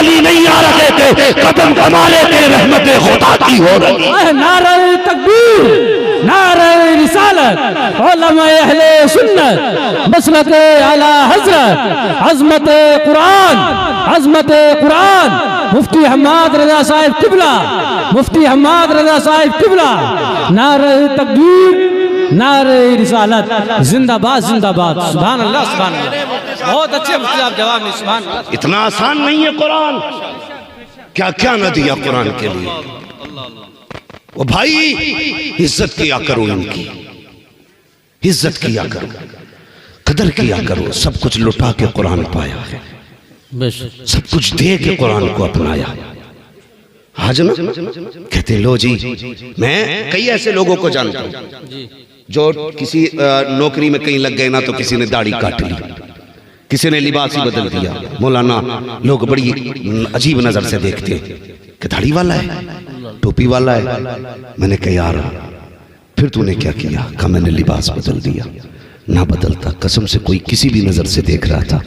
अली नहीं आ रहे थे, कदम कमाले थे, रहमत खुदा की हो रही। नारे तकबीर, नारे रिसालत, उलमा अहले सुन्नत, मसलक आला हजरत, अजमत कुरान, अजमत कुरान, मुफ्ती हम्माद रजा साहिब किबला, मुफ्ती हम्माद रजा साहिब किबला, नारे तकबीर, नारे रिसालत, जिंदाबाद जिंदाबाद। सुभान अल्लाह, सुभान अल्लाह। बहुत अच्छे मुफ्ती साहब जवाब नहीं, सुभान अल्लाह। इतना आसान नहीं है कुरान, क्या क्या न दिया कुरान के लिए। वो भाई इज्जत किया करो, इनकी इज्जत किया करो, कदर किया करो। सब कुछ लुटा के कुरान पाया है, सब कुछ दे के कुरान को अपनाया। आज ना कहते लो जी, मैं कई ऐसे लोगों को जानता हूं जो किसी नौकरी में कहीं लग गए ना, तो किसी ने दाढ़ी काट ली, किसी ने लिबास ही बदल दिया। मौलाना लोग बड़ी अजीब नजर से देखते कि दाढ़ी वाला है, टोपी वाला है। मैंने कहा यार फिर तूने क्या किया? कहा मैंने लिबास बदल दिया। ना बदलता, कसम से कोई किसी भी नजर से देख रहा था,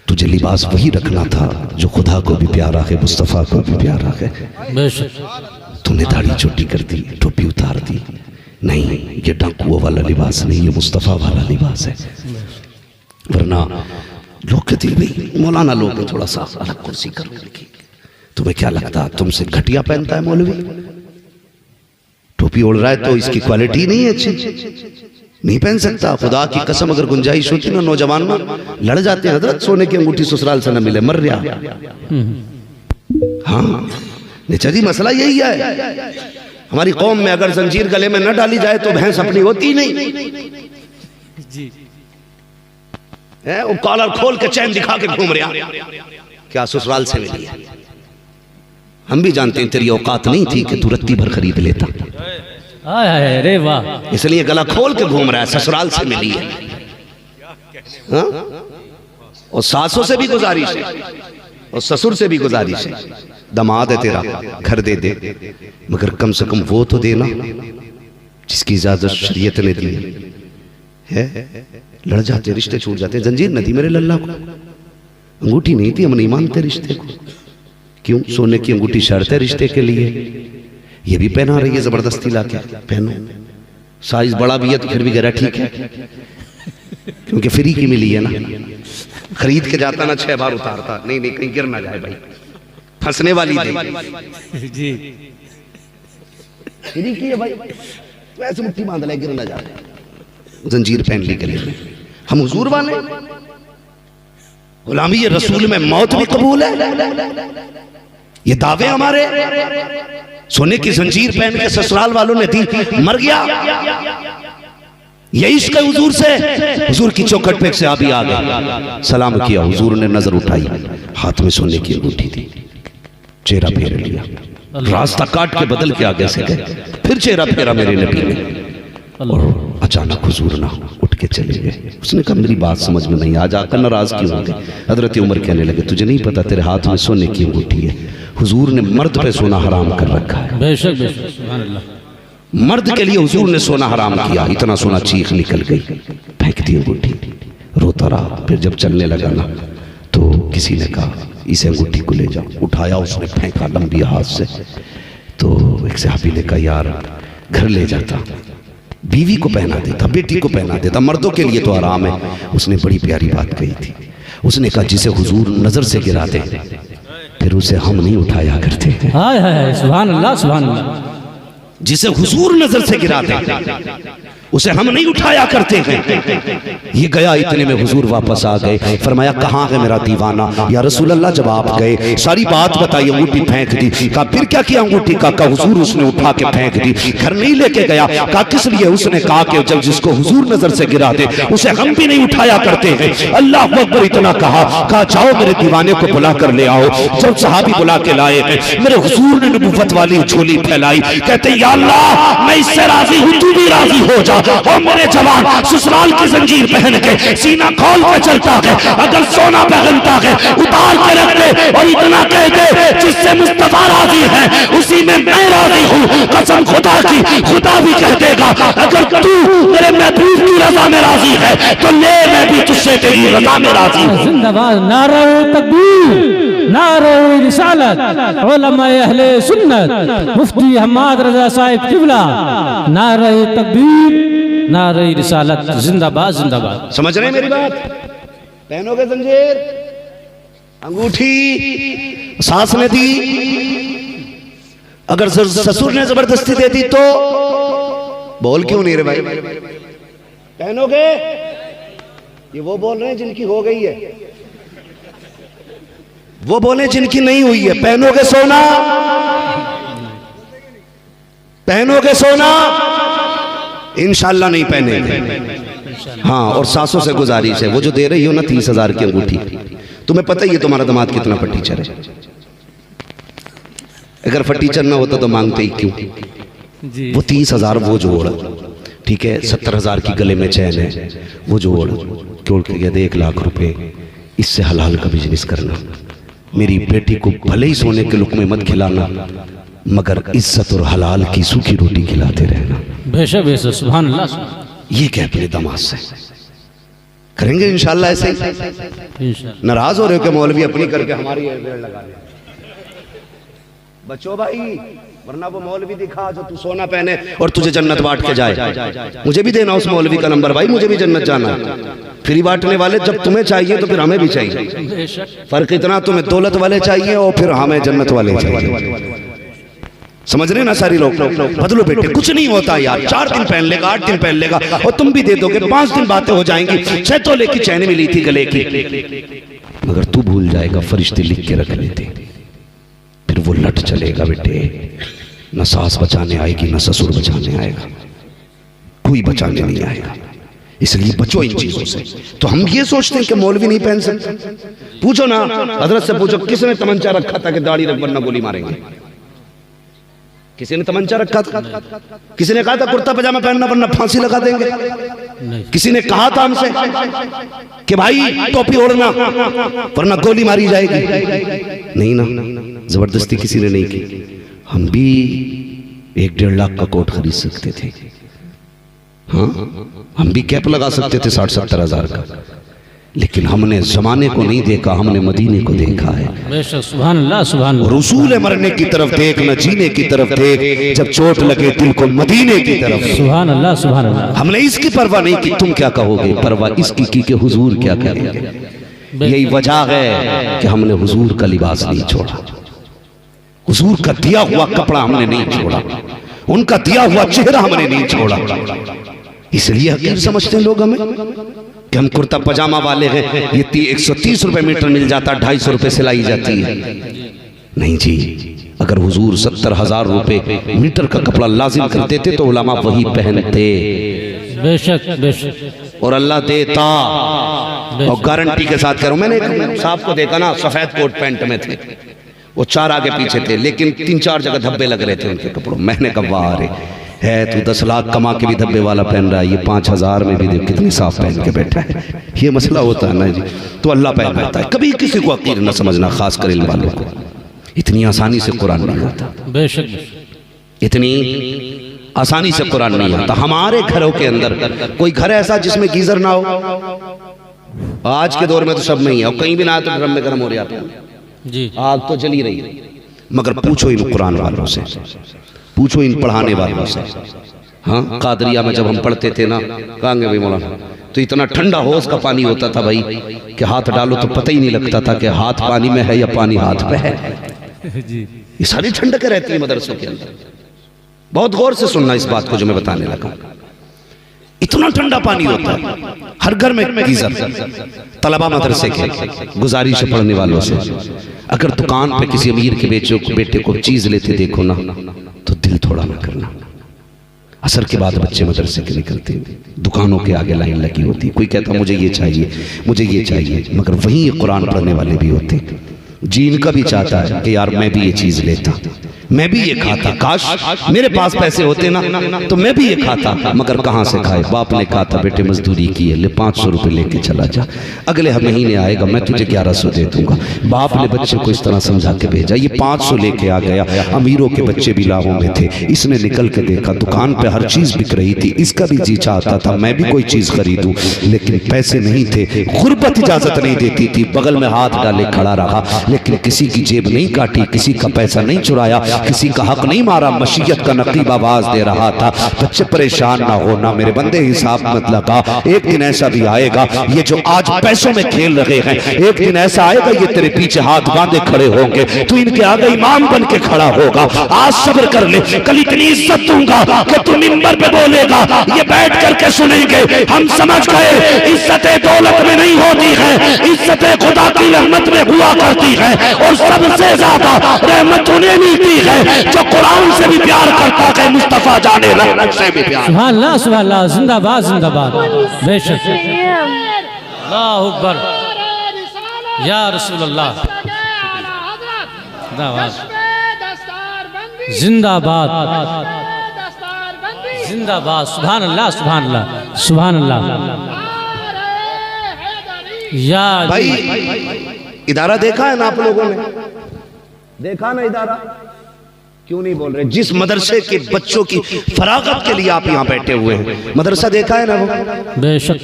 तुझे लिबास वही रखना था जो खुदा को भी प्यारा है, मुस्तफ़ा को भी प्यारा है। तूने दाढ़ी छोटी कर दी, टोपी उतार दी। नहीं, ये डाकुओं वाला लिबास नहीं, ये मुस्तफ़ा वाला लिबास है। वरना लोग कहते भाई मौलाना लोग हैं, थोड़ा सा अलग कुर्सी करो। तुम्हें क्या लगता तुमसे घटिया पहनता है मौलवी? टोपी ओढ़ रहा है तो इसकी क्वालिटी नहीं है अच्छी, नहीं पहन सकता। खुदा की कसम अगर गुंजाइश होती ना, नौजवान ना लड़ जाते हैं, हजरत सोने की अंगूठी ससुराल से न मिले मर रहा। हाँ नेचा जी, मसला यही है। हमारी कौम में अगर जंजीर गले में न डाली जाए तो भैंस अपनी होती नहीं है। वो कॉलर खोल के चैन दिखा के घूम रहा, क्या ससुराल से मिली है? हम भी जानते हैं तेरी औकात नहीं थी कि तू रत्ती भर खरीद लेता, अरे वाह, इसलिए गला खोल के घूम रहा है, ससुराल से मिली है। हाँ? और सासों से भी गुजारिश है और ससुर से भी गुजारिश है, दामाद है तेरा, घर दे दे, मगर कम से कम वो तो देना जिसकी इजाजत शरीयत ने दी है। लड़ जाते, रिश्ते छूट जाते। जंजीर न थी मेरे लल्ला को, अंगूठी नहीं थी, हम नहीं मानते रिश्ते को। क्यों? सोने की अंगूठी शर्त है रिश्ते के लिए। ये भी पहना रही है जबरदस्ती लाके, पहनो। साइज बड़ा भी है तो फिर भी कह रहा ठीक है, क्योंकि फ्री की मिली है ना। खरीद के जाता ना 6 बार उतारता, नहीं नहीं कहीं गिर ना जाए भाई, फंसने वाली थी जी। फ्री की है भाई, तो ऐसे मुट्ठी बांध ले, गिर ना जाए। जंजीर पहन ली गले में। हम हुजूर वाले, गुलामी ये रसूल में मौत भी कबूल है। ये दावे हमारे, सोने की जंजीर पहन के ससुराल वालों ने दी, मर गया। ये इश्क है हुजूर से। हुजूर की चौखट पे से आबी आ गया, सलाम किया, हुजूर ने नजर उठाई, हाथ में सोने की अंगूठी थी, चेहरा फेर लिया, रास्ता काट के बदल के आगे से गए, फिर चेहरा फेरा मेरे नबी ने, और अचानक हुजूर ना उठ के चले गए। उसने कहा मेरी बात समझ में नहीं, आज आकर नाराज क्यों हो गए? हजरत उमर कहने लगे तुझे नहीं पता तेरे हाथ में सोने की अंगूठी है, हुजूर ने मर्द पे सोना हराम कर रखा है। बेशक बेशक, सुभान अल्लाह। मर्द के लिए हुजूर ने सोना हराम किया। इतना सोना चीख निकल गई, फेंक दी अंगूठी, रोता रहा। फिर जब चलने लगा ना तो किसी ने कहा इसे अंगूठी को ले जाओ। उठाया, उसने फेंका लंबी हाथ से। तो एक सहाबी ने कहा यार घर ले जाता, बीवी को पहना देता, बेटी को पहना देता, मर्दों के लिए तो आराम है। उसने बड़ी प्यारी बात कही थी, उसने कहा जिसे हुजूर नजर से गिरा दे फिर उसे हम नहीं उठाया करते। हाय हाय, सुभान अल्लाह, सुभान अल्लाह। जिसे हुजूर नजर से गिरा दे उसे हम नहीं उठाया करते हैं। ये गया, इतने में हुजूर वापस आ गए। फरमाया कहाँ है मेरा दीवाना? या रसूल अल्लाह जब आप गए सारी बात बताई, अंगूठी फेंक दी। कहा फिर क्या किया अंगूठी का? कहा हुजूर उसने उठा के फेंक दी, घर नहीं लेके गया। कहा किस लिए? उसने कहा कि जब जिसको हुजूर नजर से गिरा दे उसे हम भी नहीं उठाया करते हैं। अल्लाह अकबर इतना कहा जाओ मेरे दीवाने को बुला कर ले आओ। जब सहाबी बुला के लाए मेरे हुजूर ने नबूवत वाली झोली फैलाई, कहते या अल्लाह मैं इससे राजी हूं, तू भी राजी हो जा। और मेरे जवान ससुराल की जंजीर पहन के सीना खोल के चलता है, अगर सोना पहनता है उतार के रख दे और इतना कह दे जिससे मुस्तफा राजी है उसी में मैं राजी हूँ। कसम खुदा की, खुदा भी कह देगा अगर तू मेरे महबूब की रजा में राजी है तो ले, मैं भी तुझसे तेरी रजा में राजी हूँ। जिंदाबाद, नारा तकबीर, नारे रिसालत, उलमाए अहले सुन्नत, मुफ्ती हम्माद रजा साहिब किबला, नारे तकबीर, नारे रिसालत, जिंदाबाद जिंदाबाद। समझ रहे हैं मेरी बात? पहनोगे जंजीर, अंगूठी सास ने दी, अगर ससुर ने जबरदस्ती दे दी तो बोल क्यों नहीं रे भाई? पहनोगे? ये वो बोल रहे हैं जिनकी हो गई है, वो बोले जिनकी नहीं हुई है। पहनोगे सोना, पहनोगे सोना? इंशाल्लाह नहीं पहनेंगे। हाँ, और सासों से गुजारिश है, वो जो दे रही हो ना 30,000 की अंगूठी, तुम्हें पता ही है तुम्हारा दामाद कितना फटीचर है। अगर फटीचर ना होता तो मांगते ही क्यों? वो 30,000 वो जोड़, ठीक है, 70,000 की गले में चैन है, वो जोड़ क्यों के गया 1 लाख रुपए, इससे हलाल का बिजनेस करना। मेरी बेटी को भले ही सोने के लुक़मे मत खिलाना, मगर इज्जत और हलाल की सूखी रोटी खिलाते रहना। बेशक बेशक, सुभान अल्लाह। ये क्या अपने दामाद से करेंगे इंशाल्लाह ऐसे ही। नाराज हो रहे हो कि मौलवी अपनी करके हमारी भीड़ लगा रहे? बच्चों भाई, वरना वो मौलवी दिखा जो तू सोना पहने और तुझे जन्नत बांट के जाए। मुझे भी देना उस मौलवी का नंबर भाई, मुझे भी जन्नत जाना है। फ्री बांटने वाले जब तुम्हें चाहिए तो फिर हमें भी चाहिए। फर्क इतना, तुम्हें दौलत वाले चाहिए और फिर हमें जन्नत वाले चाहिए। समझ रहे ना सारी लोग? बदलो बेटे, कुछ नहीं होता यार। 4 दिन पहन लेगा, 8 दिन पहन लेगा और तुम भी दे दोगे, 5 दिन बातें हो जाएंगी। 6 तोले की चैन मिली थी गले की, मगर तू भूल जाएगा फरिश्ते लिख के रख लेते। फिर वो लट चलेगा बेटे, न सास बचाने आएगी न ससुर बचाने आएगा, कोई बचाने नहीं आएगा। इसलिए बचो इन चीजों से। तो हम ये सोचते हैं कि मौलवी नहीं पहन सकते। पूछो ना, हजरत से पूछो किसने तमंचा रखा था कि दाढ़ी रख वरना गोली मारेंगे? किसी ने तमंचा रखा था? किसी ने कहा था कुर्ता पजामा पहनना वरना फांसी लगा देंगे? किसी ने कहा था हमसे कि भाई टोपी ओढ़ना वरना गोली मारी जाएगी? नहीं ना, जबरदस्ती किसी ने नहीं की। हम भी 1-1.5 लाख का कोट खरीद सकते थे। हाँ, हम भी कैप लगा सकते थे 60-70 हजार का, लेकिन हमने जमाने को नहीं देखा, हमने मदीने को देखा है। सुभान अल्लाह, सुभान अल्लाह। रसूल मरने की तरफ देख, न जीने की तरफ देख, जब चोट लगे दिल को मदीने की तरफ। सुभान अल्लाह, सुभान अल्लाह। हमने इसकी परवाह नहीं की तुम क्या कहोगे, परवाह इसकी की कि हुजूर क्या कहेंगे। यही वजह है कि हमने हुजूर का लिबास नहीं छोड़ा, हुजूर का दिया हुआ कपड़ा हमने नहीं छोड़ा, उनका दिया हुआ चेहरा हमने नहीं छोड़ा। इसलिए हकीर समझते हैं लोग हमें कि हम कुर्ता पजामा वाले हैं। ये 130 रुपए मीटर मिल जाता, 250 रुपए सिलाई जाती है। नहीं जी, अगर हुजूर 70,000 रुपए मीटर का कपड़ा लाजिम करते थे तो उलमा वही पहनते। बेशक बेशक, और अल्लाह देता। और गारंटी के साथ कह रहा हूं, मैंने एक साहब को देखा ना, सफेद कोट पैंट में थे, वो 4 आगे पीछे थे, लेकिन 3-4 जगह धब्बे लग रहे थे उनके कपड़ों। मैंने कहा वाह रे, है तू 10 लाख कमा के भी धब्बे वाला पहन रहा है, ये 5,000 में भी देख कितनी साफ पहन के बैठा है। ये मसला होता है ना जी, तो अल्लाह पहनाता है। कभी किसी को अकीर न समझना, खास कर इल्म वालों को। इतनी आसानी से कुरान नहीं आता, बेशक इतनी आसानी से कुरान नहीं आता। हमारे घरों के अंदर कोई घर ऐसा जिसमें गीजर ना हो? आज के दौर में तो सब में ही है, और कहीं भी ना तो ड्रम में गर्म हो रहा है जी, आग तो जली रही है। मगर पूछो इन कुरान वालों से, पूछो इन पढ़ाने वालों से। हाँ, कादरिया में जब हम पढ़ते थे ना, कहेंगे भाई मौलाना, तो इतना ठंडा होश का पानी होता था भाई कि हाथ डालो तो पता ही नहीं लगता था कि हाथ पानी में है या पानी हाथ पे है। ये सारी ठंडक रहती है मदरसों के अंदर। बहुत गौर से सुनना इस बात को जो मैं बताने लगा। इतना ठंडा पानी होता है, हर घर में गीजर। तलबा मदरसे के गुजारिश है पढ़ने वालों से, अगर दुकान पे किसी अमीर के बेटे को चीज लेते देखो ना, तो दिल थोड़ा ना करना। असर के बाद बच्चे मदरसे के निकलते, दुकानों के आगे लाइन लगी होती, कोई कहता मुझे ये चाहिए, मुझे ये चाहिए, मगर वहीं कुरान पढ़ने वाले भी होते। जी इनका भी चाहता है कि यार मैं भी ये चीज लेता, मैं भी ये खाता, काश मेरे पास पैसे होते ना तो मैं भी ये खाता, मगर कहाँ से खाए। बाप ने कहा था बेटे मजदूरी की है, ले 500 रुपए लेके चला जा, अगले महीने आएगा मैं तुझे 1100 दे दूंगा। बाप ने बच्चे को इस तरह समझा के भेजा, ये 500 लेके आ गया। अमीरों के बच्चे भी लाभों में थे, इसने निकल के देखा दुकान पे हर चीज बिक रही थी, इसका भी जी चाहता था मैं भी कोई चीज खरीदूं, लेकिन पैसे नहीं थे, गुर्बत इजाजत नहीं देती थी। बगल में हाथ डाले खड़ा रहा, लेकिन किसी की जेब नहीं काटी, किसी का पैसा नहीं चुराया, किसी का हक नहीं मारा, मशीयत का नकीब आवाज दे रहा था। बच्चे परेशान ना होना मेरे बंदे, हिसाब मत लगा, एक दिन ऐसा भी आएगा, ये जो आज पैसों में खेल रहे हैं, एक दिन ऐसा आएगा ये तेरे पीछे हाथ बांधे खड़े होंगे, तू इनके आगे इमाम बन के खड़ा होगा। आज सब्र कर ले, कल इतनी इज्जत दूंगा कि तू मिंबर पे बोलेगा, ये बैठ करके सुनेंगे। हम समझ गए इज्जत दौलत में नहीं होती है, इज्जत खुदा की रहमत में हुआ करती है, और सबसे ज्यादा रहमत उन्हें मिलती है जो कुरान से भी प्यार करता है, मुस्तफा जाने रहमत से भी प्यार। सुभान अल्लाह, सुभान अल्लाह, जिंदाबाद जिंदाबाद, बेशक, अल्लाहु अकबर, या रसूल अल्लाह, जिंदाबाद जिंदाबाद, सुभान अल्लाह, सुभान अल्लाह, सुभान अल्लाह। या भाई इदारा देखा है ना आप लोगों ने, देखा ना इदारा, क्यों नहीं बोल रहे? जिस मदरसे के बच्चों की फरागत के लिए आप यहाँ बैठे हुए हैं, मदरसा देखा है ना वो? बेशक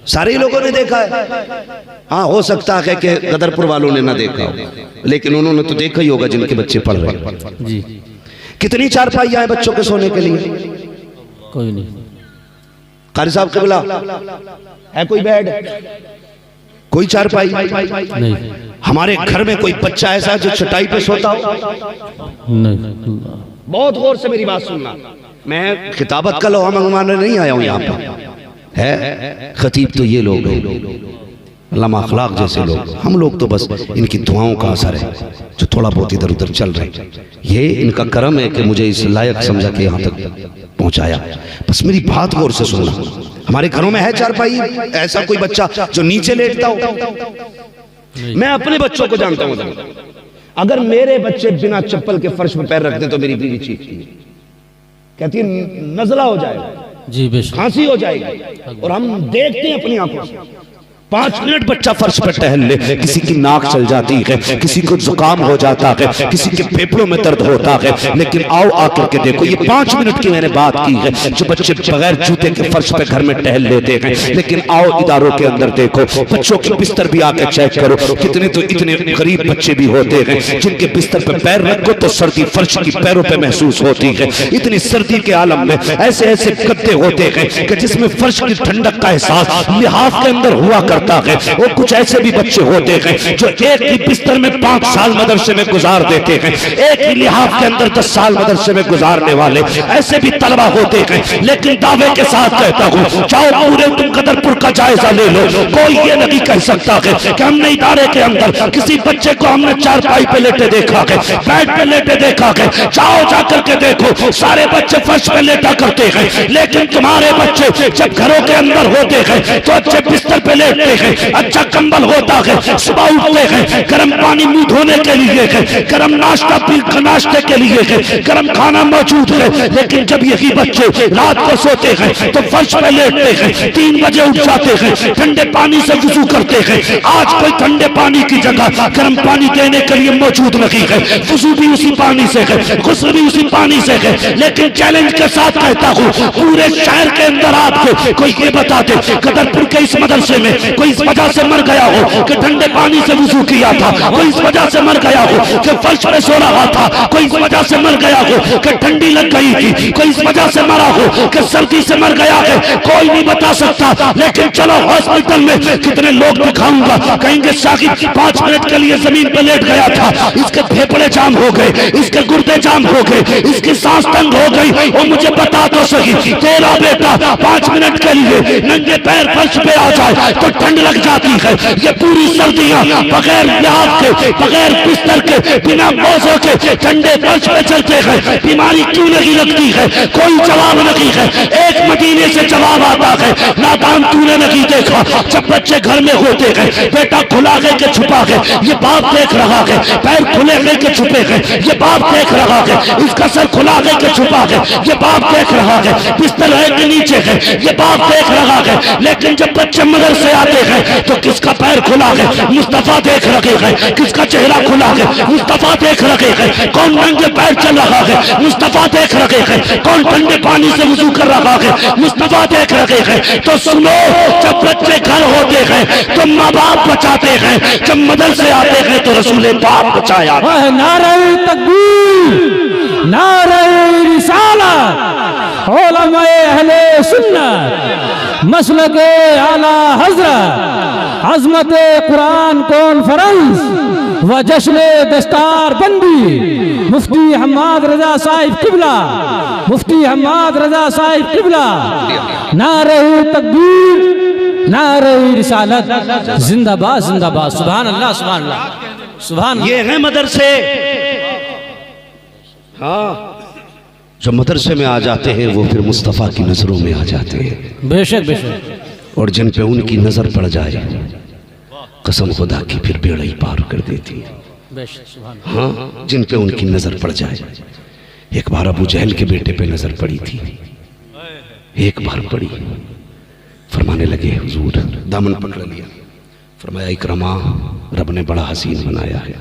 सारे लोगों ने देखा है। हाँ, हो सकता है कि गदरपुर वालों ने ना देखा हो, लेकिन उन्होंने तो देखा ही होगा जिनके बच्चे पढ़ रहे हैं जी। कितनी चारपाइयां हैं बच्चों के सोने के लिए? कोई नहीं। कारी साहब क़िबला है कोई बेड, कोई चारपाई नहीं। हमारे घर में कोई बच्चा ऐसा है जो चटाई पे सोता हो? नहीं। बहुत गौर से मेरी बात सुनना, मैं किताबत का लोहा मंगवाने नहीं आया हूं यहाँ पर, है खतीब तो ये लोग हैं, अल्लामा अखलाक जैसे लोग। हम लोग तो बस इनकी दुआओं का असर है जो थोड़ा बहुत इधर उधर चल रहे हैं। ये इनका करम है कि मुझे इस लायक समझा के यहाँ तक पहुँचाया। बस मेरी बात गौर से सुनना, हमारे घरों में है चारपाई, ऐसा कोई बच्चा जो नीचे लेटता हो? मैं अपने बच्चों को जानता हूँ, अगर मेरे बच्चे बिना चप्पल के फर्श में पैर रखते तो मेरी बीवी चीखती है, कहती है नजला हो जाएगा जी, बेशक खांसी हो जाएगी, और हम देखते हैं अपनी आंखों से 5 मिनट बच्चा फर्श पर टहल ले, किसी की नाक चल जाती है, किसी को जुकाम हो जाता है, किसी के फेफड़ों में दर्द होता है, लेकिन आओ आकर के देखो, ये 5 मिनट की मैंने बात की है जो बच्चे बगैर जूते के फर्श पे घर में टहल लेते हैं। लेकिन आओ इदारों के अंदर देखो, बच्चों के बिस्तर भी आकर चेक करो, कितने तो इतने गरीब बच्चे भी होते हैं जिनके बिस्तर पे पैर रखो तो सर्दी फर्श की पैरों पे महसूस होती है। इतनी सर्दी के आलम में ऐसे ऐसे गद्दे होते हैं कि जिसमें फर्श की ठंडक का एहसास लिहाफ के अंदर हुआ है। वो कुछ ऐसे भी बच्चे होते हैं जो एक ही बिस्तर में 5 साल मदरसे में गुजार देते हैं, एक ही लिहाफ के अंदर 10 साल मदरसे में गुजारने वाले ऐसे भी तलबा होते हैं। लेकिन दावे के साथ कहता हूँ, जाओ पूरे तुम गदरपुर का जायजा ले लो, कोई ये नहीं कह सकता है कि हमने इदारे के अंदर किसी बच्चे को हमने चारपाई पे लेटे देखा है, बेड पे लेटे देखा है। जाओ जाकर के देखो, सारे बच्चे फर्श पे लेटा करते हैं, लेकिन तुम्हारे बच्चे जब घरों के अंदर होते हैं तो अच्छे बिस्तर पे लेटते हैं, अच्छा कंबल होता है, सुबह उठते हैं, गर्म पानी मुंह धोने के लिए है, गर्म नाश्ते के लिए है, गर्म खाना मौजूद है। लेकिन जब यही बच्चे रात को सोते हैं तो फर्श पे लेटते हैं, 3 बजे उठ जाते हैं, ठंडे पानी से वुजू करते हैं। आज कोई ठंडे पानी की जगह गर्म पानी देने के लिए मौजूद नहीं है, वुजू भी उसी पानी से है, गुस्ल भी उसी पानी से है। लेकिन चैलेंज के साथ कहता हूँ, पूरे शहर के अंदर आपको कोई ये बता दे गदरपुर के इस मदरसे में कोई इस वजह से मर गया हो कि ठंडे पानी से वुजू किया था, कोई इस वजह से मर गया हो कि फर्श पे सो रहा था, कोई इस वजह से मर गया हो कि ठंडी लग गई थी, कोई इस वजह से मरा हो कि सर्दी से मर गया है, कोई नहीं बता सकता। लेकिन चलो हॉस्पिटल में कितने लोग दिखाऊंगा, कहेंगे साकिब 5 मिनट के लिए जमीन पे लेट गया था, इसके फेफड़े जाम हो गए, इसके गुर्दे जाम हो गए, इसकी सांस तंग हो गई। और मुझे बता तो सही, तेरा बेटा 5 मिनट के लिए नंगे पैर फर्श पे आ जाए तो ठंड लग जाती है, ये पूरी सर्दियां बगैर लिहाज के, बगैर बिस्तर के, बिना मौसों के ठंडे फर्श पे चलते हैं, बीमारी क्यों नहीं लगती है? कोई जवाब नहीं है। एक मदीने से जवाब आता है, नादान तूने नहीं देखा, जब बच्चे घर में होते हैं, बेटा खुला गए के छुपा है, ये बाप देख रहा है, पैर खुले गए के छुपे हैं, ये बाप देख रहा है, इसका सर खुला गए के छुपा है, ये बाप देख रहा है, बिस्तर है के नीचे है, ये बाप देख रहा है। लेकिन जब बच्चे मदरसे आते हैं तो किसका पैर खुला है? मुस्तफा देख रहे हैं। किसका चेहरा खुला है? मुस्तफा देख रहे हैं। कौन नंगे पैर चल रहा है? मुस्तफा देख रहे हैं। कौन ठंडे पानी से वुजू कर रहा है? मुस्तफा देख रहे हैं। तो सुनो, जब बच्चे घर होते हैं तो माँ बाप बचाते हैं, जब मदरसे आते हैं तो रसूल पाक बचाया। नारे तकबीर, नारे रिसालत, उलमाए अहले सुन्नत, मसलके आला हजरत, अज़मत कुरान कॉन्फ्रेंस व जश्न दस्तार बंदी मुफ्ती हम्माद रजा साहिब किबला, मुफ्ती हम्माद रजा साहिब किबला, नारे तकबीर, नारे रिसालत, जिंदाबाद जिंदाबाद। सुभान अल्लाह, सुभान अल्लाह, सुभान। ये है मदरसे। हाँ, जो मदरसे में आ जाते हैं वो फिर मुस्तफ़ा की नजरों में आ जाते हैं। बेशक बेशक। और जिन पे उनकी नजर पड़ जाए, कसम खुदा की फिर बेड़ा ही पार कर देती है। बेशक, सुभान। हाँ, जिन पे उनकी नजर पड़ जाए। एक बार अबू जहल के बेटे पे नजर पड़ी थी, एक बार पड़ी, फरमाने लगे हुजूर, दामन पकड़ लिया, फरमाया इकरमा, रब ने बड़ा हसीन बनाया है,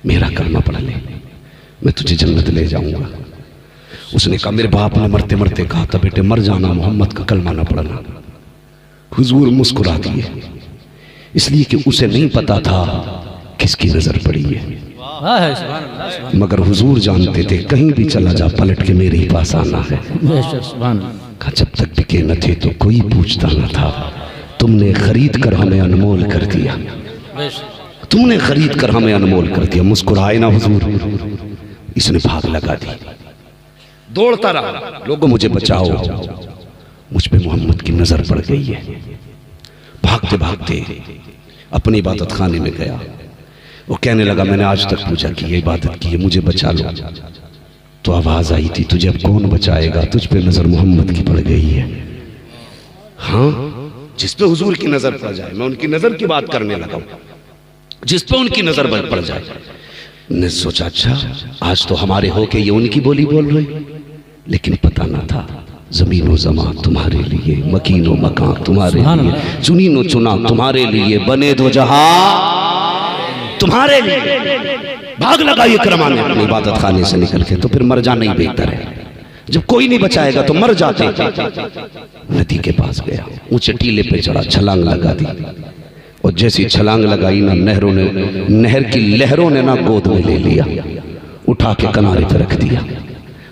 मेरा कलमा पढ़ ले, मैं तुझे जन्नत ले जाऊंगा। उसने कहा, मेरे बाप ने मरते मरते कहा था बेटे मर जाना, मोहम्मद का कलमा ना पढ़ना। हुजूर मुस्कुरा दिए, इसलिए कि उसे नहीं पता था किसकी नजर पड़ी है, मगर हुजूर जानते थे कहीं भी चला जा पलट के मेरे ही पास आना है। कहा जब तक बिके न थे तो कोई पूछता न था, तुमने खरीद कर हमें अनमोल कर दिया, तुमने खरीद कर हमें अनमोल कर दिया। मुस्कुराए ना हुजूर, इसने भाग लगा दी, दौड़ता रहा, लोगों मुझे बचाओ, मुझ पे मोहम्मद की नजर पड़ गई है। भागते भागते अपनी इबादत खाने में गया, वो कहने लगा मैंने आज तक पूजा की है, इबादत की है, मुझे बचा लो। तो आवाज आई थी, तुझे अब कौन बचाएगा, तुझ पे नजर मोहम्मद की पड़ गई है। हाँ, जिस पे हुजूर की नजर पड़ जाए, मैं उनकी नजर की बात करने लगा, जिस पे उनकी नजर पड़ जाए। ने सोचा अच्छा आज तो हमारे हो के ये उनकी बोली बोल रहे, लेकिन पता ना था ज़मीनो ज़मा तुम्हारे लिए, मकीनो मकान तुम्हारे लिए, चुनीनो चुना तुम्हारे लिए, बने दो जहां तुम्हारे लिए। भाग लगा ये इकरमा ने अपनी इबादत खाने से निकल के। तो फिर मर जाना ही बेहतर है, जब कोई नहीं बचाएगा तो मर जाते। नदी के पास गया, ऊंचे टीले पे चढ़ा, छलांग लगा दी, और जैसी छलांग लगाई ना, नहर की लहरों ने ना गोद में ले लिया, उठा के किनारे पे रख दिया।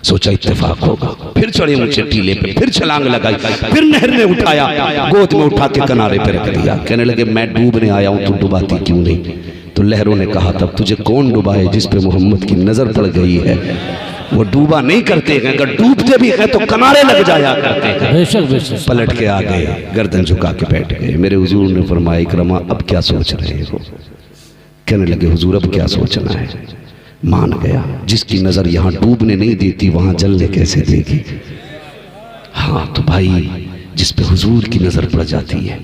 सोचा इत्तेफाक होगा, फिर चढ़े ऊंचे टीले पे, फिर छलांग लगाई, फिर नहर ने उठाया, गोद में उठा के किनारे पे रख दिया। कहने लगे मैं डूबने आया हूं, तू डुबाती क्यों नहीं? तो लहरों ने कहा तब तुझे कौन डुबाए जिस पे मोहम्मद की नजर पड़ गई है? वो डूबा नहीं करते हैं, अगर डूबते भी हैं तो किनारे लग जाया करते हैं। बेशक बेशक। पलट के आ गए, गर्दन झुका के बैठ गए। मेरे हुजूर ने फरमाया इकरमा अब क्या सोच रहे हो? कहने लगे हुजूर अब क्या सोचना है। मान गया, जिसकी नजर यहाँ डूबने नहीं देती वहां जलने कैसे देगी। हाँ तो भाई जिस पे हुजूर की नजर पड़ जाती है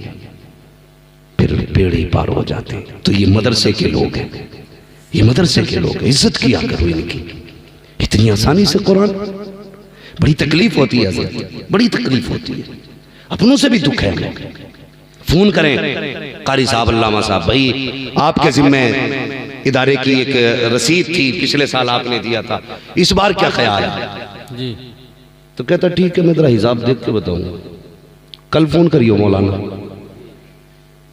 फिर पेड़ ही पार हो जाते हैं। तो ये मदरसे के लोग हैं, ये मदरसे के लोग, इज्जत किया करो इनकी। इतनी आसानी से कुरान, बड़ी तकलीफ होती है हज़रत, बड़ी तकलीफ होती है, अपनों से भी दुख है। फोन करें कारी साहब, अल्लामा साहब, भाई आपके जिम्मे इदारे की एक रसीद थी, पिछले साल आपने दिया था, इस बार क्या ख्याल है जी? तो कहता ठीक है मैं तेरा हिसाब देख के बताऊंगा, कल फोन करियो मौलाना।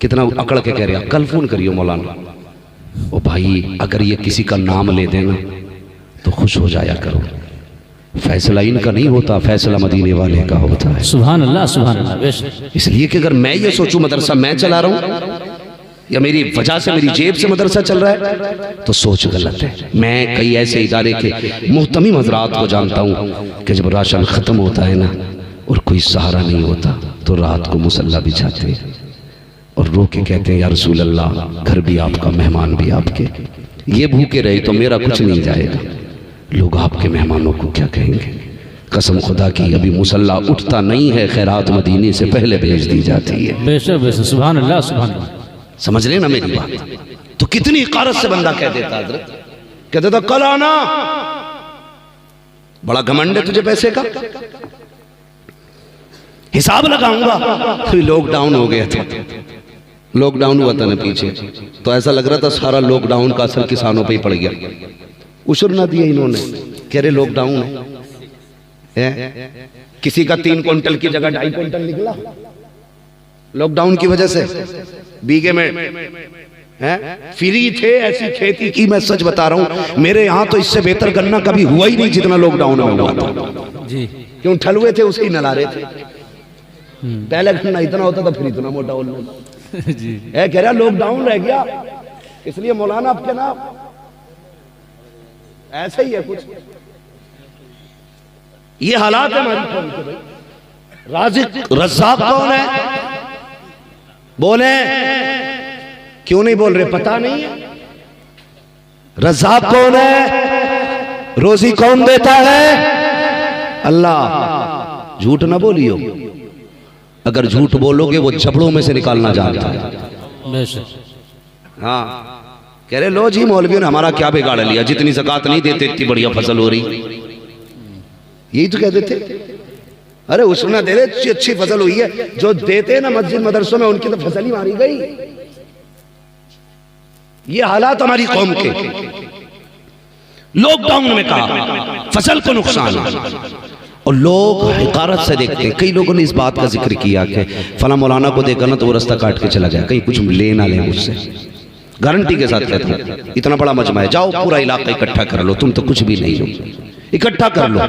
कितना अकड़ के कह रहे हैं, कल फोन करियो मौलाना। ओ भाई अगर ये किसी का नाम ले देना तो खुश हो जाया करो, फैसला इनका नहीं होता, फैसला मदीने वाले का होता है। सुभान अल्लाह, सुभान अल्लाह। इसलिए कि अगर मैं ये सोचूं मदरसा मैं चला रहा हूं या मेरी वजह से, मेरी जेब से मदरसा चल रहा है, तो सोच गलत है। मैं कई ऐसे इदारे के मुहतमिम हजरात को जानता हूं कि जब राशन खत्म होता है ना और कोई सहारा नहीं होता तो रात को मुसल्ला बिछाते, और रो के कहते हैं या रसूल अल्लाह, घर भी आपका, मेहमान भी आपके, ये भूखे रहे तो मेरा कुछ नहीं जाएगा, लोग आपके मेहमानों को क्या कहेंगे। कसम खुदा की अभी मुसल्ला उठता नहीं है, खैरात मदीने से पहले भेज दी जाती है। बेशक बेशक, सुभान अल्लाह सुभान अल्लाह। समझ रहे ना मेरी बात? तो कितनी इकारत से बंदा कह देता, हजरत कह देता कल आना, बड़ा घमंड है तुझे पैसे का, हिसाब लगाऊंगा। फिर लॉकडाउन हो गया था, लॉकडाउन हुआ था ना पीछे, तो ऐसा लग रहा था सारा लॉकडाउन का असर किसानों पे ही पड़ गया। उशर ना दिया इन्होंने, कह रहे लॉकडाउन है। किसी का 3 क्विंटल की जगह 2.5 क्विंटल निकला लॉकडाउन की वजह से। बीघे में फ्री थे, ऐसी खेती की, मैं सच बता रहा हूं, मेरे यहां तो इससे बेहतर गन्ना कभी हुआ ही नहीं जितना लॉकडाउन में हुआ था जी। क्यों ठलुए थे उसे ही नला रहे थे। पहले गन्ना इतना होता था, फिर इतना मोटा जी। कह रहा लॉकडाउन रह गया, इसलिए मौलाना आपके नाम ऐसा ही है कुछ। ये हालात है हमारी कौम के भाई। राज़िक रज़्ज़ाक़ कौन है? बोले क्यों नहीं बोल रहे? पता नहीं है। रज़्ज़ाक़ कौन है? रोजी कौन देता है? अल्लाह। झूठ ना बोलियो, अगर झूठ बोलोगे वो जबड़ों में से निकालना जानता है। हाँ, कह रहे लो जी मौलवियों ने हमारा क्या बिगाड़ लिया, जितनी ज़कात नहीं देते इतनी बढ़िया फसल हो रही, यही तो कह देते। अरे उसने दे रहे अच्छी फसल हुई है, जो देते ना मस्जिद मदरसों में उनकी तो फसल ही मारी गई। ये हालात हमारी कौम के। लॉकडाउन में कहा फसल को नुकसान है, और लोग हिकारत से देखते हैं। कई लोगों ने इस बात का जिक्र किया कि फला मौलाना को देखा ना तो वो रास्ता काट के चला जाए, कहीं कुछ ले ना ले मुझसे। गारंटी के साथ कहते हैं, इतना बड़ा मजमा है, जाओ पूरा इलाका इकट्ठा कर लो, तुम तो कुछ भी नहीं हो, इकट्ठा कर लो।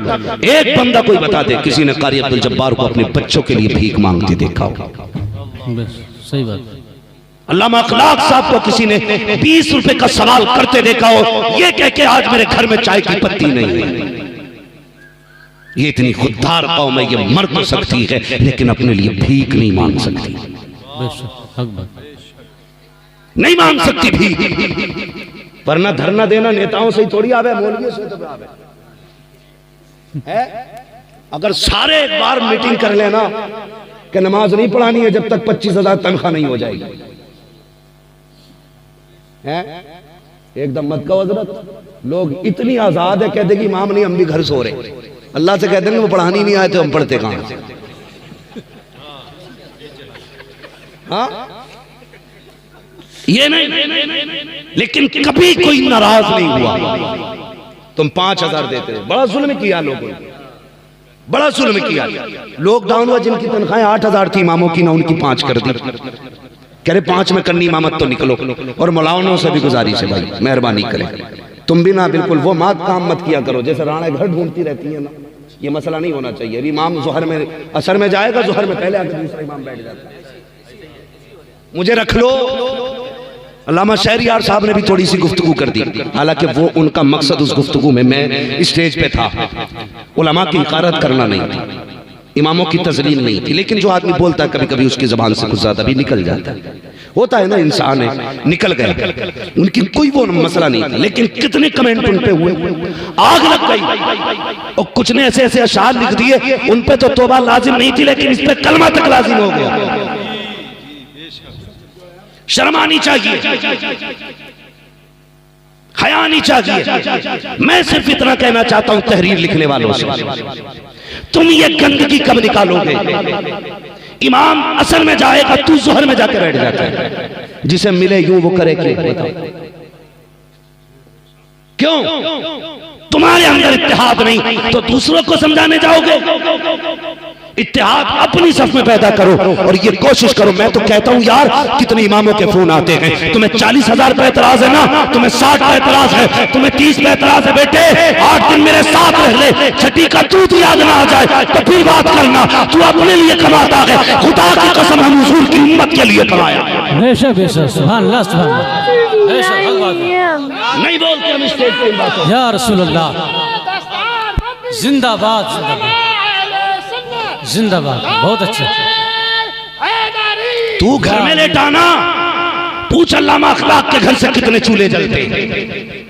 एक बंदा कोई बता दे किसी ने कारी अब्दुल जब्बार को अपने बच्चों के लिए भीख मांगते देखा हो? सही बात। अल्लामा अखलाक साहब को किसी ने 20 रुपए का सवाल करते देखा हो, ये कह के आज मेरे घर में चाय की पत्ती नहीं है। ये इतनी खुददार कौम है, ये मर तो सकती है लेकिन अपने लिए भीख नहीं मांग सकती, नहीं मांग सकती भीख। पर ना धरना देना नेताओं से ही थोड़ी आवे, मौलवियों से तो आवे है। अगर सारे एक बार मीटिंग कर लेना कि नमाज नहीं पढ़ानी है जब तक 25,000 तनख्वाह नहीं हो जाएगी, है एकदम मत कहो हजरत। लोग इतनी आजाद है, कह देगी इमाम नहीं हम भी घर सो रहे। अल्लाह से कह देंगे वो पढ़ानी नहीं आए तो हम पढ़ते कहां से? हाँ ये नहीं, लेकिन कभी कोई नाराज नहीं हुआ। तुम 5,000 देते हो, बड़ा जुल्म किया लोगों ने, बड़ा जुल्म किया। लॉकडाउन हुआ, जिनकी तनख्वाहें 8,000 थी इमामों की, ना उनकी 5 कर दी। कह रहे 5 में करनी इमामत तो निकलो। और मौलानों से भी गुजारिश है भाई, मेहरबानी करें तुम भी ना बिल्कुल वो काम मत किया करो जैसे राणा घर ढूंढती रहती है ना, ये मसला नहीं होना चाहिए। इमाम जोहर में असर में जाएगा, जोहर में पहले आकर दूसरा इमाम बैठ जाता है, मुझे रख लो। अल्लामा शहरियार साहब ने भी थोड़ी सी गुफ्तगू कर दी, हालांकि वो उनका मकसद उस गुफ्तगू में, मैं स्टेज पे था, उलमा की हिकारत करना नहीं थी, इमामों की तजलील नहीं थी। लेकिन जो आदमी बोलता है कभी कभी उसकी जबान से कुछ ज्यादा भी निकल जाता है, होता है ना, इंसान है, निकल गए, उनकी कोई वो मसला नहीं था। लेकिन कितने कमेंट उन पे हुए, आग लग गई। और कुछ ने ऐसे ऐसे अशार लिख दिए, उन पे तो तौबा लाजिम नहीं थी लेकिन इस पे कलमा तक लाजिम हो गया। शर्म आनी चाहिए, हया आनी चाहिए। मैं सिर्फ इतना कहना चाहता हूं तहरीर लिखने वालों से, तुम ये गंदगी कब निकालोगे? इमाम असर में जाएगा, तू जोहर में जाकर बैठ जाता है, जिसे मिले यूं वो करे क्यों? तुम्हारे अंदर इत्तेहाद नहीं तो दूसरों को समझाने जाओगे? इत्तेहाद अपनी सफ में पैदा करो और ये कोशिश करो। मैं तो कहता हूं यार, कितने इमामों के फोन आते हैं, तुम्हें 40,000 पे एतराज है ना, तुम्हें 60 पे एतराज है, तुम्हें 30 पे एतराज है, बेटे 8 दिन मेरे साथ रह ले, छठी का दूध याद ना आ जाए तो फिर बात करना। तू अपने लिए कमाता है, खुदा की कसम हम हुजूर की उम्मत के लिए कमाया। सुभान अल्लाह, सुभान अल्लाह। नहीं बोलते हम स्टेज पे बात। या रसूल अल्लाह, जिंदाबाद जिंदाबाद जिंदाबाद, बहुत अच्छा। तू घर में लेटाना, पूछ अल्लामा अखलाक के घर से कितने चूल्हे जलते हैं।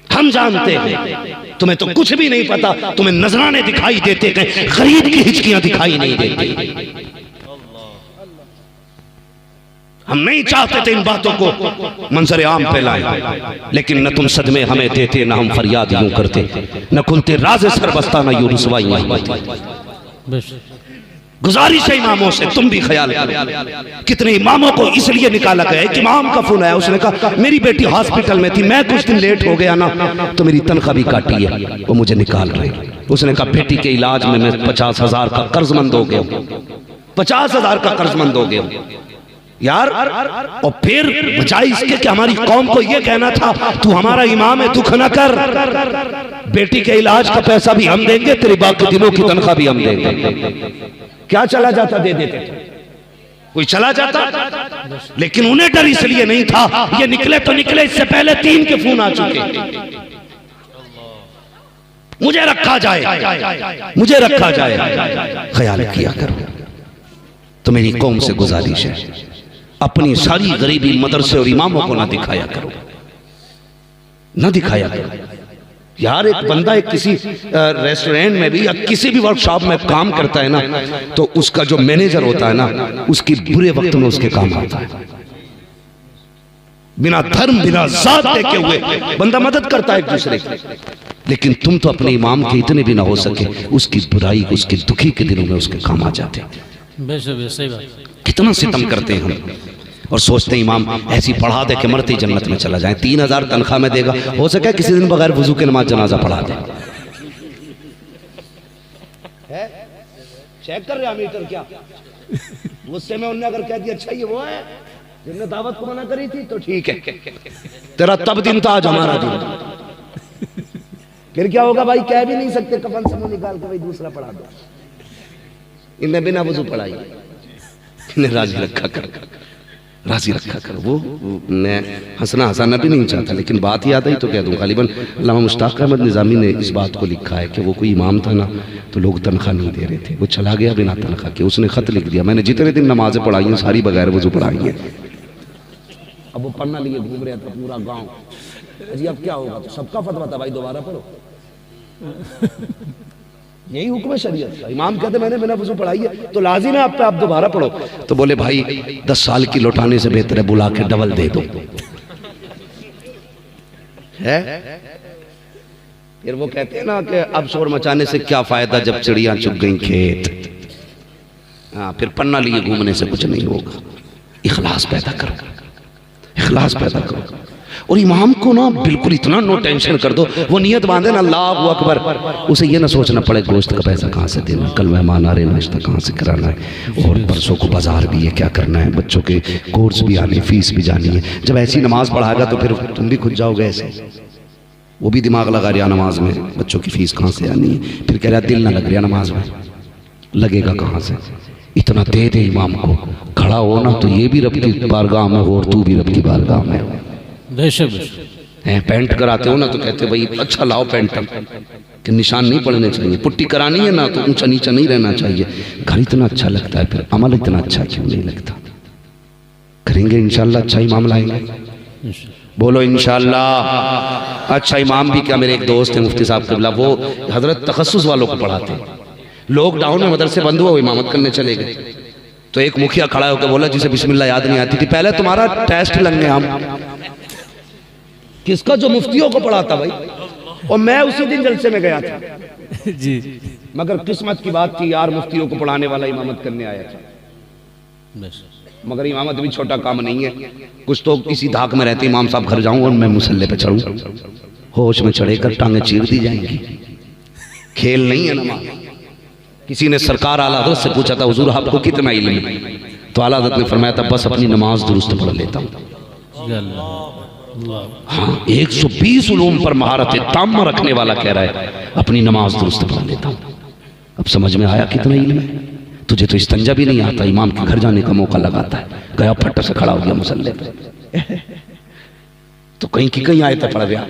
हम जानते हैं, तुम्हें तो कुछ भी नहीं पता, तुम्हें नजराने दिखाई देते हैं, गरीब की हिचकियां दिखाई नहीं देती। हम नहीं चाहते थे इन बातों को मंजर आम पे लाएं, लेकिन न तुम सदमे हमें देते, न हम फरियाद यूं करते, न खुलते राज सरबस्ता, न यूं रुसवाइयां होती। गुजारिश है इमामों से, तुम भी ख्याल करो। कितने इमामों को इसलिए निकाला गया। एक इमाम का फोन आया, उसने कहा मेरी बेटी हॉस्पिटल में थी, मैं कुछ दिन लेट हो गया ना तो मेरी तनख्वाह भी काटी है, वो मुझे निकाल रहे। उसने कहा बेटी के इलाज में मैं 50,000 का कर्जमंद हो गया, 50,000 का कर्जमंद हो गया यार। और फिर बजाय इसके कि हमारी कौम को यह कहना था तू हमारा इमाम है, दुख न कर, बेटी के इलाज का पैसा भी हम देंगे, तेरे बाकी दिनों की तनख्वाह भी हम देंगे। क्या चला जाता दे देते, कोई चला जाता, लेकिन उन्हें डर इसलिए नहीं था, ये निकले तो निकले, इससे पहले 3 के फोन आ चुके, मुझे रखा जाए, मुझे रखा जाए। ख्याल किया करो। तो मेरी कौम से गुजारिश है, अपनी सारी गरीबी मदरसे और इमामों को ना दिखाया करो, ना दिखाया करो यार। एक बंदा एक किसी रेस्टोरेंट में भी या किसी भी वर्कशॉप में काम करता है ना, तो उसका जो मैनेजर होता है ना, उसकी बुरे वक्त में उसके काम आता है। बिना धर्म बिना जात देखे हुए बंदा मदद करता है एक दूसरे की, लेकिन तुम तो अपने इमाम के इतने भी ना हो सके, उसकी बुराई, उसकी दुखी के दिनों में उसके काम आ जाते। कितना सितम करते हैं हम, और सोचते हैं इमाम ऐसी पढ़ा दे कि मरते ही जन्नत में चला जाए, 3,000 तनख्वाह में देगा, हो सके किसी दिन बगैर वजू के नमाज जनाजा पढ़ा दे। चेक कर रहे मीटर क्या, गुस्से में उन्होंने अगर कह दिया अच्छा ये वो है जिनने दावत को मना करी थी तो ठीक है, तेरा तब दिन था, आज हमारा दिन। फिर क्या होगा भाई, कह भी नहीं सकते, कफन से मुंह निकाल के भाई दूसरा पढ़ा दो। इन्हें बिना वजू पढ़ाई, इन्हें राजी रखा कर, राजी रखा कर। वो मैं हंसना हंसाना भी नहीं चाहता, लेकिन बात याद आई तो कह दूं। गालिबन अल्लामा मुश्ताक अहमद निज़ामी ने इस बात को लिखा है कि वो कोई इमाम था ना, तो लोग तनख्वाह नहीं दे रहे थे, वो चला गया बिना तनख्वाह के। उसने खत लिख दिया, मैंने जितने दिन नमाजें पढ़ाई हैं सारी बगैर वजू पढ़ाई हैं। अब वो पढ़ना लिए घूम रहा था पूरा गाँव, अजी अब क्या होगा, तो सबका फतवा था भाई दोबारा पढ़ो। यही हुक्म है शरीयत का। इमाम कहते मैंने बिना वजू पढ़ाई है तो लाजिम है आप पे, आप दोबारा पढ़ो। तो बोले भाई 10 साल की लौटाने से बेहतर है बुला के डबल दे दो। है फिर वो कहते हैं ना कि अब शोर मचाने से क्या फायदा जब चिड़ियां चुग गई खेत। हाँ, फिर पन्ना लिए घूमने से कुछ नहीं होगा। इखलास पैदा करो, इखलास पैदा करो। और इमाम को ना बिल्कुल इतना नो टेंशन कर दो, वो नियत बांधे ना अल्लाहु अकबर, उसे ये ना सोचना पड़े गोश्त का पैसा कहाँ से देना, कल मेहमान आ रहे नाश्ता कहाँ से कराना है, और परसों को बाजार भी है क्या करना है, बच्चों के कोर्स भी आने, फीस भी जानी है। जब ऐसी नमाज पढ़ाएगा तो फिर तुम भी खुद जाओगे ऐसे। वो भी दिमाग लगा रहा नमाज में, बच्चों की फीस कहाँ से आनी है, फिर कह रहा दिल ना लग रहा नमाज में, लगेगा कहाँ से। इतना दे दे इमाम को, खड़ा हो ना तो ये भी रब की बारगाह में हो और तू भी रब की बारगाह में हो। पेंट कराते हो ना तो कहते भाई अच्छा लाओ पेंट, कि निशान नहीं पड़ने चाहिए, पुट्टी करानी है ना तो ऊंचा नीचा नहीं रहना चाहिए। घर इतना अच्छा लगता है, फिर अमल इतना अच्छा क्यों नहीं लगता। करेंगे इंशाल्लाह, अच्छा इमाम लाएंगे, बोलो इंशाल्लाह। अच्छा इमाम भी क्या, मेरे एक दोस्त है मुफ्ती साहब क़िबला, वो हजरत तखस्सुस वालों को पढ़ाते हैं। लॉकडाउन में मदरसे बंद हुआ, वो इमामत करने चले गए, तो एक मुखिया खड़ा होकर बोला जिसे बिस्मिल्लाह याद नहीं आती थी, पहले तुम्हारा टेस्ट लेंगे हम। किसका? जो मुफ्तियों को पढ़ाता भाई। और मैं उसी दिन जलसे में गया था जी, मगर किस्मत की बात थी यार, मुफ्तियों को पढ़ाने वाला इमामत करने आया था। मगर इमामत भी छोटा काम नहीं है। कुछ तो इसी धाक में रहते इमाम साहब घर जाऊं और मैं मुसल्ले पे चढ़ूं, होश में चढ़े कर टांगे चीर दी जाएंगी। खेल नहीं है नमाज। किसी ने सरकार आला हज़रत से पूछा था हुजूर आपको कितना इल्म है, तो आला हज़रत ने फरमाया था बस अपनी नमाज दुरुस्त पढ़ लेता हूँ। हाँ, 120 उलूम पर महारत ताम रखने वाला कह रहा है अपनी नमाज दुरुस्त पढ़ लेता हूँ। अब समझ में आया कितना इल्म है। तुझे तो इस्तंजा भी नहीं आता, इमाम के घर जाने का मौका लगाता है, गया फट से खड़ा हो गया मुसल्ले पे, तो कहीं की कहीं आयत पढ़ गया,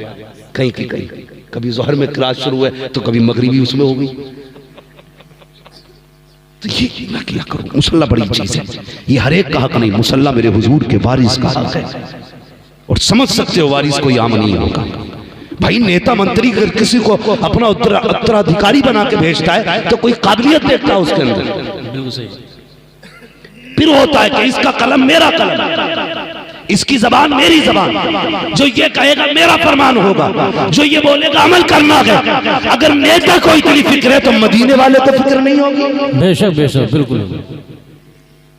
कहीं की कहीं, कभी जोहर में क्लास शुरू है तो कभी मगरिबी उसमें हो गई। तो ये ना किया करो। मुसल्ला बड़ी चीज है, ये हर एक का हक नहीं, मुसल्ला मेरे हुजूर के वारिस का हक है। और समझ सकते हो वारिस कोई आम नहीं होगा भाई। नेता मंत्री अगर किसी को अपना उत्तराधिकारी बना के भेजता है तो कोई काबिलियत देखता है उसके अंदर। फिर होता है कि इसका कलम मेरा कलम, इसकी जबान मेरी जबान, जो ये कहेगा मेरा फरमान होगा, जो ये बोलेगा अमल करना है। अगर नेता को इतनी फिक्र है तो मदीने वाले को फिक्र नहीं होगी। बेशक बेशक, बिल्कुल।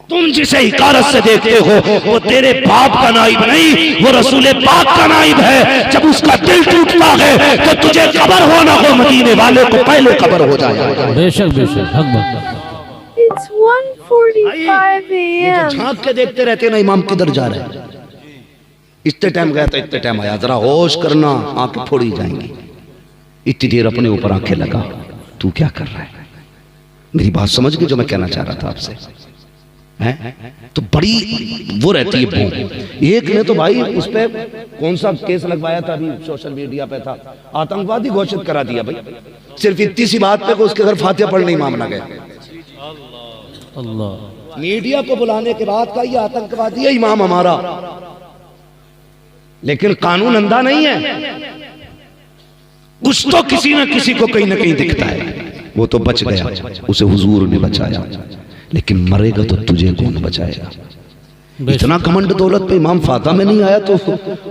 तुम जिसे हिकारत से देखते हो वो तेरे बाप का नाइब नहीं, वो रसूल पाक का नाइब है। जब उसका दिल टूटता है तो तुझे खबर हो ना हो, मदीने वाले को पहले खबर हो जाए। बेशक बेशक, हक बात। It's 1:45 a.m. झांक के देखते रहते ना इमाम किधर जा रहे हैं, इतने टाइम गया तो इतने टाइम आया, जरा होश करना, आंखें फोड़ी जाएंगी। इतनी देर अपने ऊपर आंखें लगा, तू क्या कर रहा है? मेरी बात समझ गई जो मैं कहना चाह रहा था आपसे? है तो बड़ी वो रहती है बूम। एक ने तो भाई उस पे कौन सा केस लगवाया था, अभी सोशल मीडिया पे था, आतंकवादी घोषित करा दिया भाई, सिर्फ इतनी सी बात पे को उसके घर फातिहा पढ़ने ही मामला गया। अल्लाह, मीडिया को बुलाने के बाद का ये आतंकवादी है इमाम हमारा, लेकिन कानून अंधा नहीं है। कुछ तो किसी न किसी को कहीं ना कहीं दिखता है। वो तो बच गया, उसे हुजूर ने बचाया, लेकिन मरेगा तो तुझे कौन बचाएगा? इतना घमंड दौलत पे इमाम फातिहा में नहीं आया तो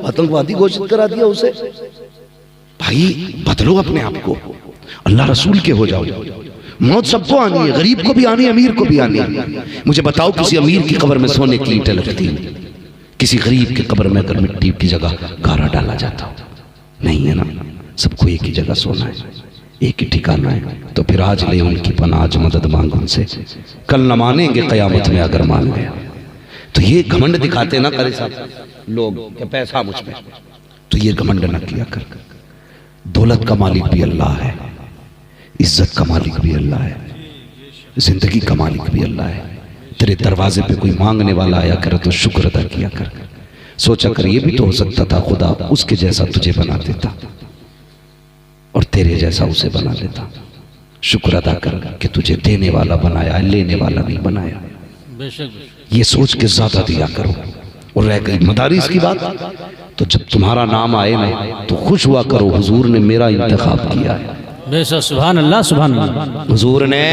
आतंकवादी घोषित करा दिया उसे। भाई बदलो अपने आप को, अल्लाह रसूल के हो जाओ। मौत सबको आनी है, गरीब को भी आनी है, अमीर को भी आनी है। मुझे बताओ किसी अमीर की कब्र में सोने की ईंटें लगती हैं, किसी गरीब की कब्र में अगर मिट्टी की जगह गारा डाला जाता हो? नहीं है ना। सबको एक ही जगह सोना है, एक ही ठिकाना है। तो फिर आज ले उनकी पनाह, आज मदद मांग उनसे, कल न मानेंगे कयामत में अगर मान गया। तो ये घमंड दिखाते ना करे साहब लोग कि पैसा मुझ पे, तो ये घमंड न किया कर। दौलत का मालिक भी अल्लाह है, इज्जत का मालिक भी अल्लाह है, जिंदगी का मालिक भी अल्लाह है। तेरे दरवाजे पे कोई मांगने वाला आया करे तो शुक्र अदा किया कर। सोचा कर ये भी तो हो सकता था खुदा उसके जैसा तुझे बना देता और तेरे जैसा उसे बना देता। शुक्र अदा कर कि तुझे देने वाला बनाया, लेने वाला नहीं बनाया। ये सोच के ज्यादा दिया करो। और रह गई मदारिस की बात, तो जब तुम्हारा नाम आए ना तो खुश हुआ करो, हुजूर ने मेरा इंतखाब किया है। बेशक, सुभान अल्लाह, सुभान अल्लाह। हुजूर ने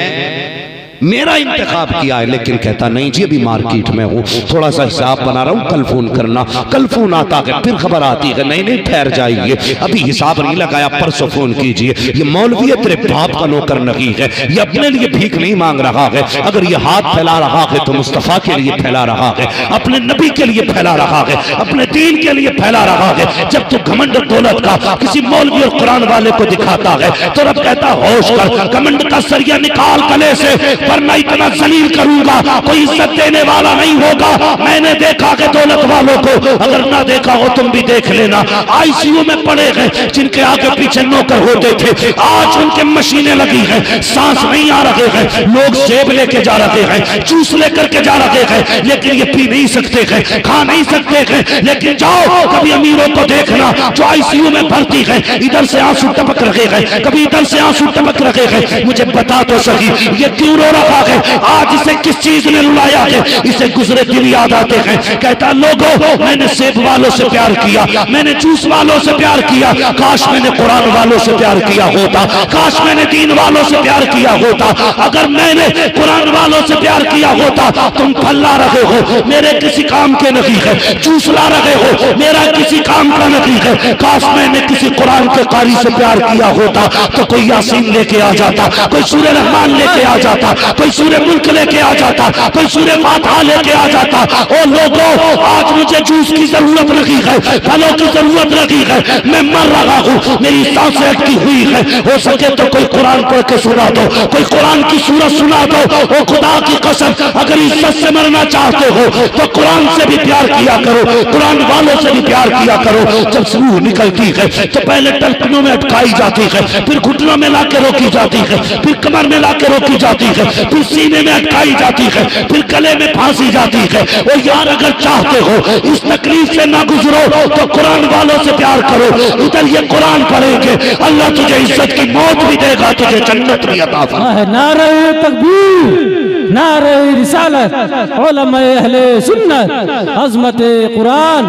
मेरा इंतखाब किया है। लेकिन कहता नहीं जी अभी मार्केट में हूँ, थोड़ा सा हिसाब बना रहा हूँ, कल फोन करना। कल फोन आता है, फिर खबर आती है नहीं नहीं ठहर जाइए, अभी हिसाब नहीं लगाया, परसों फोन कीजिए। ये मौलवी है, तेरे बाप का नौकर नहीं है, ये अपने लिए भीख नहीं मांग रहा है। अगर ये हाथ फैला रहा है तो मुस्तफा के लिए फैला रहा है, अपने नबी के लिए फैला रहा है, अपने दीन के लिए फैला रहा है। जब तू घमंड दौलत का किसी मौलवी और कुरान वाले को दिखाता है तो रब कहता होश कर, घमंड का सरिया निकाल गले से, वरना इतना जलील करूंगा कोई इज्जत देने वाला नहीं होगा। मैंने देखा कि दौलत वालों को, अगर ना देखा हो तुम भी देख लेना, आईसीयू में पड़े हैं जिनके आगे पीछे नौकर होते थे, आज उनके मशीनें लगी हैं, सांस नहीं आ रहे हैं, लोग सेब लेके जा रहे हैं, जूस लेकर के जा रहे हैं, लेकिन ये पी नहीं सकते हैं, खा नहीं सकते हैं। लेकिन जाओ कभी अमीरों को देखना जो आईसीयू में भर्ती है, इधर से आंसू टपक रहे हैं, कभी इधर से आंसू टपक रहे हैं। मुझे बता तो सही ये क्यों रो रहा है? आज इसे किस चीज ने रुलाया है? इसे गुजरे दिन याद आते हैं। कहता लोगों मैंने सेब वालों से प्यार किया, मैंने जूस वालों से प्यार किया, काश मैंने कुरान वालों से प्यार किया होता, काश मैंने दीन वालों से प्यार किया होता। अगर मैंने कुरान वालों से प्यार किया होता, तुम फल ला रहे हो मेरे किसी काम के नहीं है, जूस ला रहे हो मेरा किसी काम का नहीं है। काश मैंने किसी कुरान के कारी से प्यार किया होता तो कोई यासीन लेके आ जाता, कोई सूरह रहमान लेके आ जाता, कोई सूरह मुल्क लेके आ जाता, कोई सूरह फातिहा लेके आ जाता। ओ लोगों आज मुझे जूस की जरूरत नहीं है, फलों की जरूरत नहीं है, मैं मर रहा हूँ, मेरी सांसें अटकी हुई है। हो सके तो कोई कुरान पढ़ के सुना दो, कोई कुरान की सूरत सुना दो। ओ खुदा की कसम अगर इज्जत से मरना चाहते हो तो कुरान से भी प्यार किया करो, कुरान वालों से भी प्यार किया करो। जब रूह निकलती है तो पहले टलपनों में अटकाई जाती है, फिर घुटनों में लाके रोकी जाती है, फिर कमर में लाके रोकी जाती है, फिर सीने में अटकाई जाती है, फिर गले में फांसी जाती है। और यार अगर चाहते हो इस तकलीफ से ना गुजरो तो कुरान वालों से प्यार करो। उधर ये कुरान पढ़ेंगे, अल्लाह तुझे इज्जत की मौत भी देगा, तुझे जन्नत भी अता फरमाएगा। नारे तकबीर, नारे रिसालत, उलमाए अहले सुन्नत, अज़मत कुरान,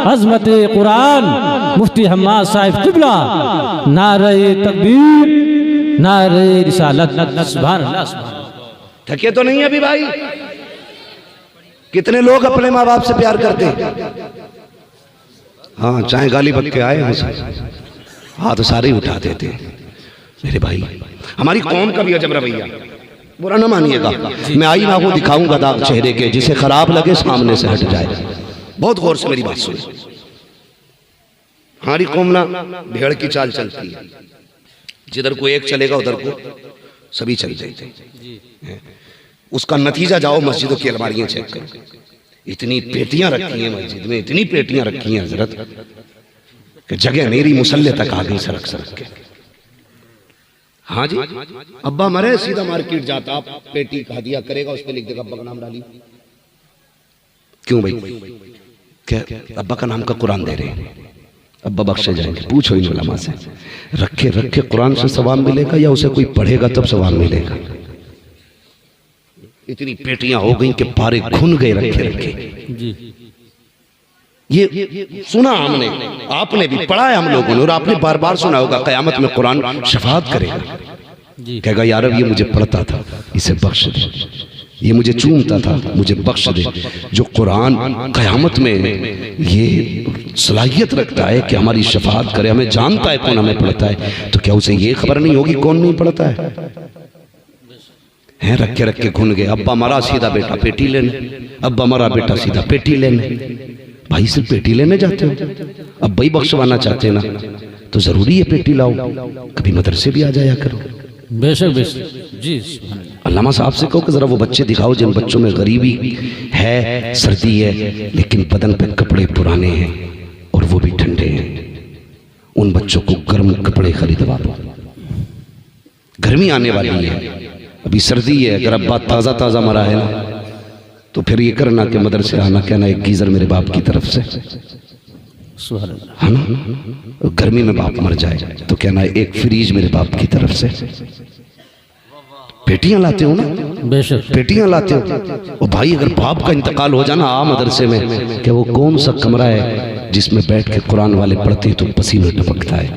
अज़मत कुरान, मुफ्ती हम्माद साहिब क़िबला, नारे तकबीर, नारे रिसालत। सुभान अल्लाह, सुभान अल्लाह। थके तो नहीं अभी भाई? कितने लोग अपने माँ बाप से प्यार करते हैं? हाँ, चाहे गाली बक के आए हमसे, हाथ सारे उठा देते हैं। मेरे भाई, हमारी कौम का भी अजब रवैया, बुरा ना मानिएगा। मैं आई ना को दिखाऊंगा दाग चेहरे के, जिसे खराब लगे सामने से हट जाए। बहुत गौर से मेरी बात सुनो। हमारी कौम ना भेड़ की चाल चलती है, जिधर को एक चलेगा उधर को सभी चल जाएंगे। उसका नतीजा जाओ मस्जिदों की अलमारियां चेक करो, इतनी पेटियां रखी हैं मस्जिद में, इतनी पेटियां रखी हैं हजरत कि जगह नहीं रही, मुसल्ले तक आ गई सरक सरक के। हाँ जी, अब्बा मरे सीधा मार्केट जाता, आप पेटी का हदिया करेगा, उस पर लिख देगा अब्बा का नाम डाली। क्यों भाई? क्या अब्बा का नाम का कुरान दे रहे हैं, अब्बा बख्शे जाएंगे। पूछो इन उलमा से, रखे रखे कुरान से सवाब मिलेगा या उसे कोई पढ़ेगा तब सवाब मिलेगा? इतनी पेटियां हो गई कि पारे घुन गए रखे रखे। ये सुना हमने, आपने भी पढ़ा है हम लोगों ने, और आपने बार बार सुना होगा। क़यामत में कुरान शफाअत करेगा, कहेगा यार अब ये मुझे पढ़ता था, इसे बख्श दे, ये मुझे चूमता था, मुझे बख्श दे। जो कुरान क़यामत में ये सलाहियत रखता है कि हमारी शफाअत करे, हमें जानता है कौन हमें पढ़ता है, तो क्या उसे ये खबर नहीं होगी कौन नहीं पढ़ता है? हैं रखे रखे घुन गए। अब्बा मरा सीधा बेटा पेटी लेने, अब्बा मरा बेटा सीधा पेटी लेने। भाई सिर्फ पेटी लेने जाते हो? अब्बा ही बख्शवाना चाहते ना तो जरूरी है पेटी लाओ, कभी मदरसे भी आ जाया करो। बेशक बेशक जी। अल्लामा साहब से कहो कि जरा वो बच्चे दिखाओ जिन बच्चों में गरीबी है, सर्दी है, लेकिन बदन पे कपड़े पुराने हैं और वो भी ठंडे हैं। उन बच्चों को गर्म कपड़े खरीदवा दो। गर्मी आने वाली है, अभी सर्दी है। अगर अब्बा ताज़ा ताज़ा मरा है ना तो फिर ये करना कि मदरसे आना, कहना एक गीजर मेरे बाप की तरफ से, है ना। गर्मी में बाप मर जाए तो कहना एक फ्रीज मेरे बाप की तरफ से। पेटियां लाते हो ना? बेशक पेटियां लाते हो। और भाई अगर बाप का इंतकाल हो जाना आ मदरसे में, कि वो कौन सा कमरा है जिसमें बैठ के कुरान वाले पढ़ते तो पसीना टपकता है।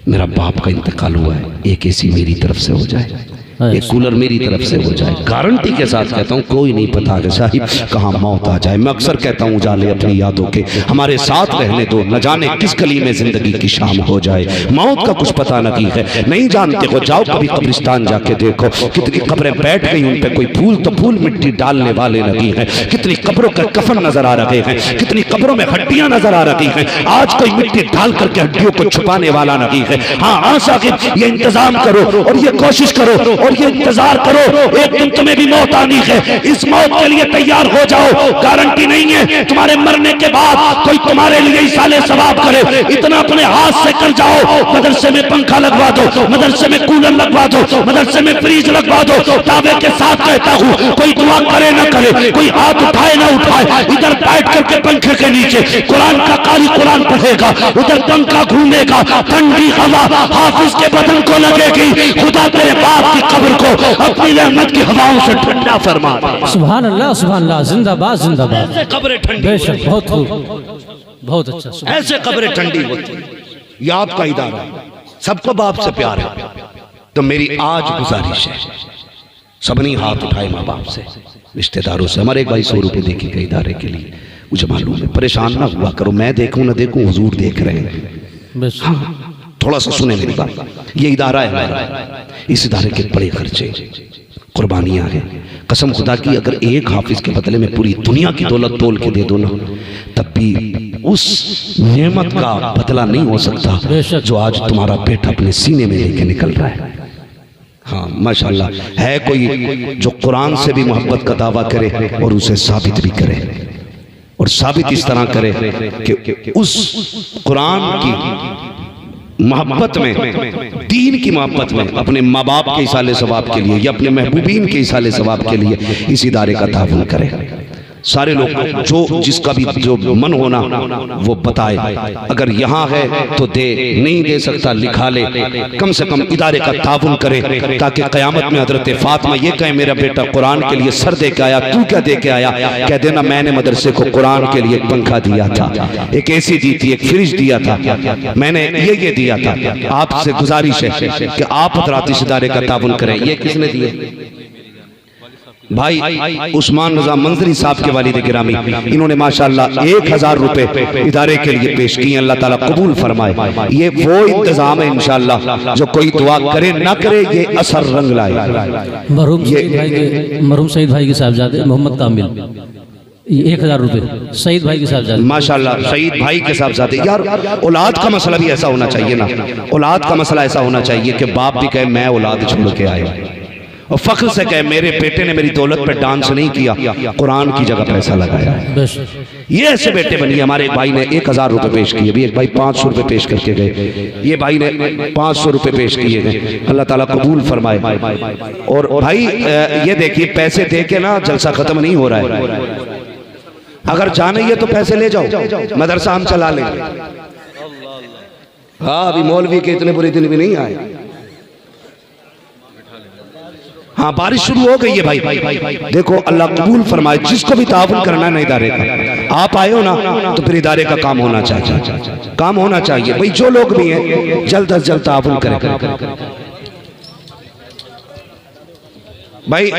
मेरा बाप का इंतकाल हुआ है, एक एसी मेरी तरफ से हो जाए, एक कूलर मेरी तरफ से हो जाए। गारंटी के साथ कहता हूँ, कोई नहीं पता कि साहिब कहाँ मौत आ जाए। मैं अक्सर कहता हूँ उजाले अपनी यादों के हमारे साथ रहने दो, न जाने किस गली में जिंदगी की शाम हो जाए। मौत का कुछ पता नहीं है, नहीं जानते हो। जाओ कभी कब्रिस्तान जाके देखो, कितनी कब्रें बैठ गई, उन पे कोई फूल तो फूल मिट्टी डालने वाले नहीं है। कितनी कब्रों के कफन नजर आ रहे हैं, कितनी कब्रों में हड्डियां नजर आ रही हैं। आज कोई मिट्टी डाल करके हड्डियों को छुपाने वाला नहीं है। हाँ आशा के ये इंतजाम करो और ये कोशिश करो और ये इंतजार करो, एक दिन तुम्हें भी मौत आनी है। इस मौत के लिए तैयार हो जाओ। गारंटी नहीं है तुम्हारे मरने के बाद कोई तुम्हारे लिए इसाले सवाब करे। इतना अपने हाथ से कर जाओ, मदरसे में पंखा लगवा दो, मदरसे में कूलर लगवा दो, मदरसे में फ्रीज लगवा दो। दावे के साथ कहता हूँ, कोई दुआ करे ना करे, कोई हाथ उठाए ना उठाए, इधर बैठ करके पंखे के नीचे कुरान का कारी कुरान पढ़ेगा, उधर पंखा घूमेगा, ठंडी हवा हाफिज के बदन को लगेगी। खुदा तेरे बाप की कब्र को अपनी रहमत की हवाओं से ठंडा फरमा दे। सुभान अल्लाह, सुभान अल्लाह, जिंदाबाद जिंदाबाद। ऐसे कब्रें ठंडी, बेशक बहुत खूब, बहुत अच्छा। ऐसे कब्रें ठंडी होती। ये आपका इदारा, सबको बाप से प्यार है। तो मेरी आज गुजारिश है, सबने हाथ उठाए माँ बाप से, रिश्तेदारों से। हमारे एक भाई 100 रुपये देखे गए इदारे के लिए, मुझे मालूम है। परेशान ना हुआ करो, मैं देखूं ना देखूं, हुजूर देख रहे हैं। हाँ, थोड़ा सा सुने मेरी बात। ये इदारा है हमारा, इस इदारे के बड़े खर्चे, कुर्बानियां हैं। कसम खुदा की अगर एक हाफिज के बदले में पूरी दुनिया की दौलत तोल के दे दो ना, तब भी उस नेमत का बदला नहीं हो सकता जो आज तुम्हारा बेटा अपने सीने में लेके निकल रहा है। हाँ माशाल्लाह, है कोई जो कुरान से भी मोहब्बत का दावा करे और उसे साबित भी करे, और साबित इस तरह करे कि उस कुरान की मोहब्बत में, दीन की मोहब्बत में, अपने माँ बाप के इसाले सवाब के लिए या अपने महबूबीन के इसाले सवाब के लिए इस इदारे का ताउन करे। सारे लोग जो जिसका भी जो मन होना वो बताए, अगर यहाँ है तो दे, नहीं दे सकता लिखा ले, कम से कम इदारे का ताउन करे ताकि क़यामत में हजरत फातिमा ये कहे मेरा बेटा कुरान के लिए सर दे के आया, तू क्या दे के आया? कह देना मैंने मदरसे को कुरान के लिए एक पंखा दिया था, एक एसी दी थी, एक फ्रिज दिया था, मैंने ये दिया था। आपसे गुजारिश है कि आप हजरात इस इदारे का ताउन करें। ये किसने दिए? भाई उस्मान रजा मंजरी साहब के वालिद गिरामी, इन्होंने माशाअल्लाह 1000 रुपए इदारे के लिए पेश किए। अल्लाह ताला कबूल फरमाए। ये वो इंतजाम है इंशाअल्लाह जो कोई दुआ करे ना करे ये असर रंग लाए। मरहूम सईद भाई के साहबजादे मोहम्मद कामिल 1000 रुपए सईद भाई के साहबजादे, माशाअल्लाह सईद भाई के साहबजादे। यार औलाद का मसला भी ऐसा होना चाहिए ना, औलाद का मसला ऐसा होना चाहिए कि बाप भी कहे मैं औलाद छोड़ के आया और फख्र से कहे मेरे बेटे ने मेरी दौलत पे डांस नहीं किया, कुरान की जगह पैसा लगाया। ये ऐसे बेटे बनिए। हमारे एक भाई ने 1000 रुपए पेश किए, भी एक भाई 500 रुपए पेश करके गए, ये भाई ने 500 रुपए पेश किए गए। अल्लाह ताला कबूल फरमाए। और भाई ये देखिए पैसे दे के ना जलसा खत्म नहीं हो रहा है। अगर जाने है तो पैसे ले जाओ, मदरसा हम चला लेंगे। हाँ अभी मौलवी के इतने बुरे दिन भी नहीं आए। हाँ बारिश शुरू हो गई है भाई, देखो अल्लाह कबूल फरमाए। जिसको भी ताउन करना है ना इदारे का, आप आए हो ना तो फिर इदारे का काम होना चाहिए, काम होना चाहिए भाई। जो लोग भी हैं जल्द अज जल्द ताउन करें भाई।